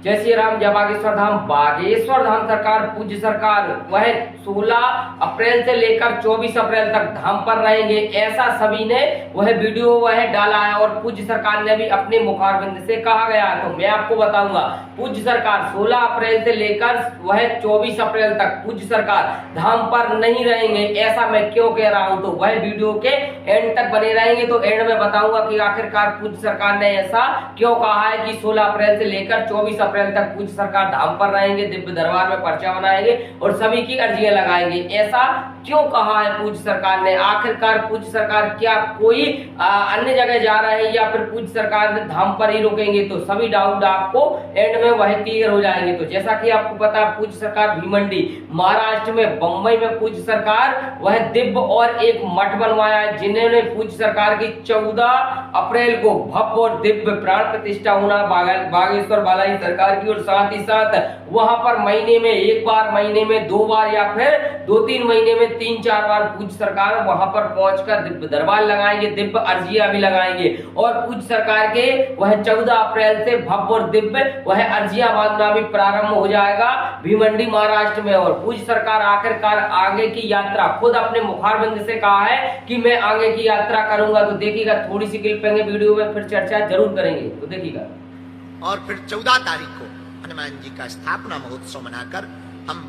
जय श्री राम। जय बागेश्वर धाम। बागेश्वर धाम सरकार पूज्य सरकार वह 16 अप्रैल से लेकर 24 अप्रैल तक धाम पर रहेंगे, ऐसा सभी ने वह वीडियो वह डाला है और पूज्य सरकार ने भी अपने मुखारबिंद से कहा गया है। तो मैं आपको बताऊंगा पूज्य सरकार 16 अप्रैल से लेकर वह 24 अप्रैल तक पूज्य सरकार धाम पर नहीं रहेंगे, ऐसा मैं क्यों कह रहा हूं। तो वह वीडियो के एंड तक बने रहेंगे तो एंड में बताऊंगा कि आखिरकार पूज्य सरकार ने ऐसा क्यों कहा है कि 16 अप्रैल से लेकर 24 अप्रैल तक पूज्य सरकार धाम पर रहेंगे, दिव्य दरबार में पर्चा बनाएंगे और सभी की अर्जियां लगाएंगे। ऐसा क्यों कहा है पूज्य सरकार ने? आखिरकार पूज्य सरकार क्या कोई अन्य जगह जा रहे हैं या फिर पूज्य सरकार धाम पर ही रुकेंगे? तो सभी डाउट आपको एंड में वह क्लियर हो जाएंगे। तो जैसा कि आपको पता है पूज्य सरकार भीमंडी महाराष्ट्र में बंबई में पूज्य सरकार वह दिव्य और एक मठ बनवाया है, जिन्होंने पूज्य सरकार की 14 अप्रैल को भव्य और दिव्य प्राण प्रतिष्ठा होना बागेश्वर बालाजी सरकार की, और साथ ही साथ वहां पर महीने में एक बार, महीने में 2 बार या फिर 2-3 महीने में 3-4 बार पूज्य सरकार वहां पर पहुंचकर दिव्य दरबार लगाएंगे, दिव्य अर्जियां भी लगाएंगे। और पूज्य सरकार के वह 14 अप्रैल से भव्य और दिव्य वह अर्जियां बांधना भी प्रारंभ हो जाएगा भीमंडी महाराष्ट्र में। और पूज्य सरकार आखिरकार आगे की यात्रा खुद अपने मुखारबिंद से कहा है कि मैं आगे की यात्रा करूंगा। तो देखिएगा, थोड़ी सी क्लिप पेंगे वीडियो में, फिर चर्चा जरूर करेंगे। तो देखिएगा। और फिर 14 तारीख को हनुमान जी का स्थापना महोत्सव मनाकर हम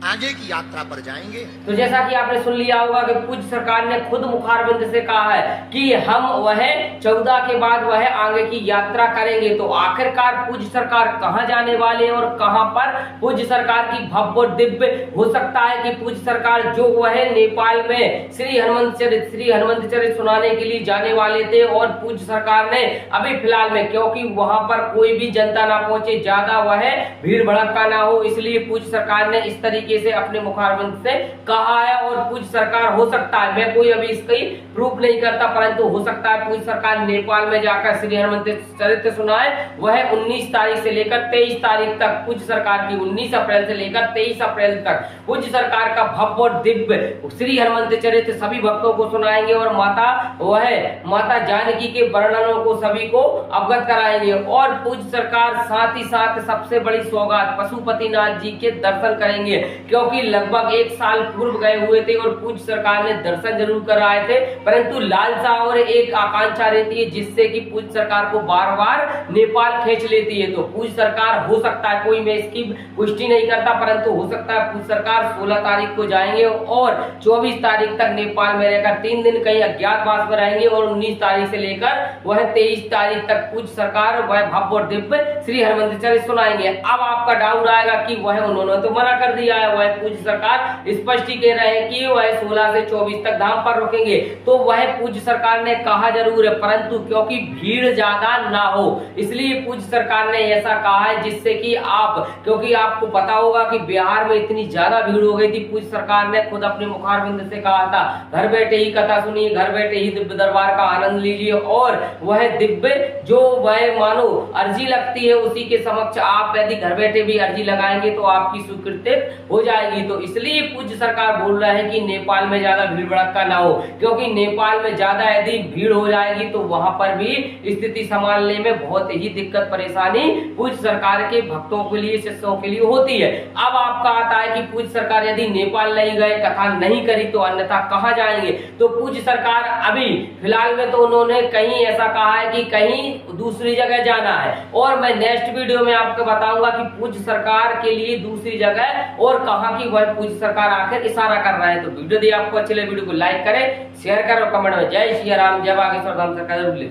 आगे की यात्रा पर जाएंगे। तो जैसा कि आपने सुन लिया होगा कि पूज्य सरकार ने खुद मुखारबिंद से कहा है कि हम वह 14 के बाद वह आगे की यात्रा करेंगे। तो आखिरकार पूज्य सरकार कहां जाने वाले हैं और कहां पर पूज्य सरकार की भव्य और दिव्य? हो सकता है कि पूज्य सरकार जो वह नेपाल में श्री हनुमंत चरित सुनाने के लिए जाने वाले थे, और पूज्य सरकार ने अभी फिलहाल में, क्योंकि वहां पर कोई भी जनता ना पहुंचे, ज्यादा वह भीड़ भड़का ना हो, इसलिए पूज्य सरकार ने इस तरीके से अपने मुखारबिंद से कहा है। और पूज्य सरकार हो सकता है, मैं कोई अभी इसकी प्रूफ नहीं करता, परंतु हो सकता है पूज्य सरकार नेपाल में जाकर श्री हनुमंत चरित्र सुनाए। वह 19 तारीख से लेकर 23 तारीख तक पूज्य सरकार की, 19 अप्रैल से लेकर 23 अप्रैल तक पूज्य सरकार का भव्य और दिव्य श्री हनुमंत चरित्र सभी भक्तों को सुनाएंगे और माता जानकी के वर्णनों को सभी को अवगत कराएंगे। और पूज्य सरकार साथ ही साथ सबसे बड़ी सौगात पशुपतिनाथ जी के दर्शन करेंगे, क्योंकि लगभग 1 साल पूर्व गए हुए थे और पूज्य सरकार ने दर्शन जरूर कराए थे, परंतु लालसा और एक आकांक्षा रहती है जिससे कि पूज्य सरकार को बार बार नेपाल खींच लेती है। तो पूज्य सरकार हो सकता है, कोई मैं इसकी पुष्टि नहीं करता, परंतु हो सकता है पूज्य सरकार 16 तारीख को जाएंगे और 24 तारीख तक नेपाल में रहकर 3 दिन कहीं अज्ञातवास में रहेंगे, और 19 तारीख से लेकर वह 23 तारीख तक पूज्य सरकार वह भव्य और दिव्य श्री हनुमंत चरित्र सुनाएंगे। अब आपका डाउट आएगा कि वह उन्होंने तो मना कर दिया है, वह पूज्य सरकार स्पष्ट ही कह रहे हैं कि वह 16 से 24 तक धाम पर रुकेंगे। तो वह पूज्य सरकार ने कहा जरूर है, परंतु क्योंकि भीड़ ज्यादा ना हो इसलिए पूज्य सरकार ने ऐसा कहा है, जिससे कि क्योंकि आपको पता होगा कि बिहार में इतनी ज्यादा भीड़ हो गई थी, पूज्य सरकार ने खुद अपने मुखारबिंद से कहा था घर बैठे ही कथा सुनिए, घर बैठे ही दिव्य दरबार का आनंद लीजिए, और वह दिव्य जो वह मानो अर्जी लगती है उसी के समक्ष आप यदि घर बैठे भी अर्जी लगाएंगे तो आपकी स्वीकृति हो जाएगी। तो इसलिए पूज्य सरकार बोल रहा है कि नेपाल में ज्यादा भीड़ भड़का ना हो, क्योंकि नेपाल में ज्यादा यदि भीड़ हो जाएगी तो वहां पर भी स्थिति संभालने में बहुत ही दिक्कत परेशानी पूज्य सरकार के भक्तों के लिए, शिष्यों के लिए होती है। अब आपका आता है कि पूज्य सरकार यदि नेपाल नहीं गए, कथा नहीं करी, तो अन्यथा कहां जाएंगे? तो पूज्य सरकार अभी फिलहाल में तो उन्होंने कहीं ऐसा कहा है कि कहीं दूसरी जगह जाना है, और मैं नेक्स्ट वीडियो में आपको बताऊंगा कि पूज्य सरकार के लिए दूसरी जगह और कहां की वह पूज्य सरकार आखिर इशारा कर रहा है। तो वीडियो यदि आपको अच्छी लगे वीडियो को लाइक करें, शेयर करें और कमेंट में जय श्री राम, जय बागेश्वर धाम सरकार जरूर लिखें।